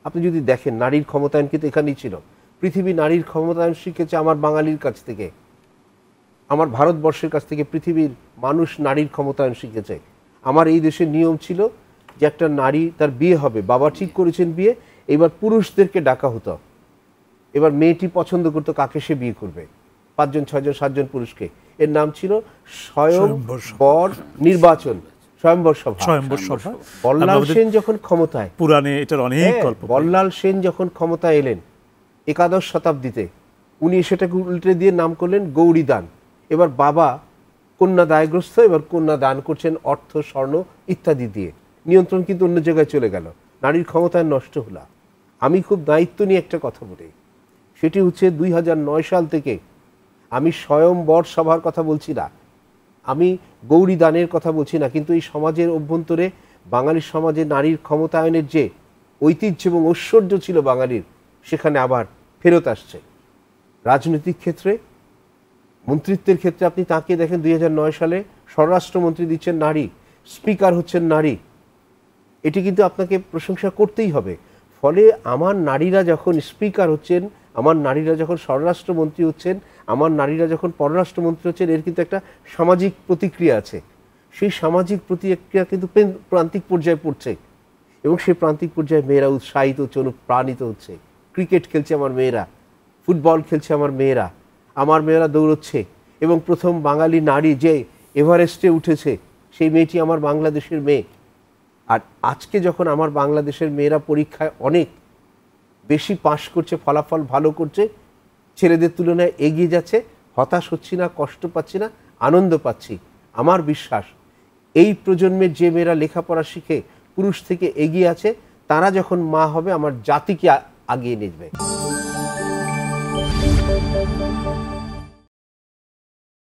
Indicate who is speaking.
Speaker 1: আপনি যদি দেখেন নারীর ক্ষমতায়ন কিন্তু এখানেই ছিল। পৃথিবী নারীর ক্ষমতায়ন শিখেছে আমার বাঙালির কাছ থেকে, আমার ভারতবর্ষের কাছ থেকে পৃথিবীর মানুষ নারীর ক্ষমতায়ন শিখেছে। আমার এই দেশের নিয়ম ছিল যে একটা নারী তার বিয়ে হবে, বাবা ঠিক করেছেন বিয়ে, এবার পুরুষদেরকে ডাকা হতো, এবার মেয়েটি পছন্দ করতো কাকে সে বিয়ে করবে, 5 জন 6 জন 7 জন পুরুষকে। এর নাম ছিল স্বয়ংবর নির্বাচন, স্বয়ংবর সভা। বল্লাল সেন যখন ক্ষমতায়,
Speaker 2: পুরাণে এটার অনেক গল্প,
Speaker 1: বল্লাল সেন যখন ক্ষমতায় এলেন একাদশ শতাব্দীতে, উনি সেটাকে উল্টে দিয়ে নাম করলেন গৌরী দান। এবার বাবা কন্যা দায়গ্রস্ত, এবার কন্যা দান করছেন অর্থ, স্বর্ণ ইত্যাদি দিয়ে। নিয়ন্ত্রণ কিন্তু অন্য জায়গায় চলে গেল, নারীর ক্ষমতায় নষ্ট হলো। আমি খুব দায়িত্ব নিয়ে একটা কথা বলি, সেটি হচ্ছে 2009 সাল থেকে আমি স্বয়ংবর সভার কথা বলছি না, আমি গৌরী দানের কথা বলছি না, কিন্তু এই সমাজের অভ্যন্তরে বাঙালি সমাজে নারীর ক্ষমতায়নের যে ঐতিহ্য এবং ঐশ্বর্য ছিল বাঙালির, সেখানে আবার ফেরত আসছে। রাজনৈতিক ক্ষেত্রে, মন্ত্রিত্বের ক্ষেত্রে আপনি তাকিয়ে দেখেন 2009 সালে স্বরাষ্ট্রমন্ত্রী দিচ্ছেন নারী, স্পিকার হচ্ছেন নারী, এটি কিন্তু আপনাকে প্রশংসা করতেই হবে। ফলে আমার নারীরা যখন স্পিকার হচ্ছেন, আমার নারীরা যখন স্বরাষ্ট্রমন্ত্রী হচ্ছেন, আমার নারীরা যখন পররাষ্ট্রমন্ত্রী হচ্ছেন, এর কিন্তু একটা সামাজিক প্রতিক্রিয়া আছে। সেই সামাজিক প্রতিক্রিয়া কিন্তু প্রান্তিক পর্যায়ে পড়ছে, এবং সেই প্রান্তিক পর্যায়ে মেয়েরা উৎসাহিত হচ্ছে, অনুপ্রাণিত হচ্ছে। ক্রিকেট খেলছে আমার মেয়েরা, ফুটবল খেলছে আমার মেয়েরা দৌড়চ্ছে, এবং প্রথম বাঙালি নারী যে এভারেস্টে উঠেছে সেই মেয়েটি আমার বাংলাদেশের মেয়ে। আর আজকে যখন আমার বাংলাদেশের মেয়েরা পরীক্ষায় অনেক বেশি পাশ করছে, ফলাফল ভালো করছে, ছেলেদের তুলনায় এগিয়ে যাচ্ছে, হতাশ হচ্ছি না, কষ্ট পাচ্ছি না, আনন্দ পাচ্ছি। আমার বিশ্বাস এই প্রজন্মের যে মেয়েরা লেখাপড়া শিখে পুরুষ থেকে এগিয়ে আছে, তারা যখন মা হবে আমার জাতিকে আগিয়ে নিয়ে যাবে।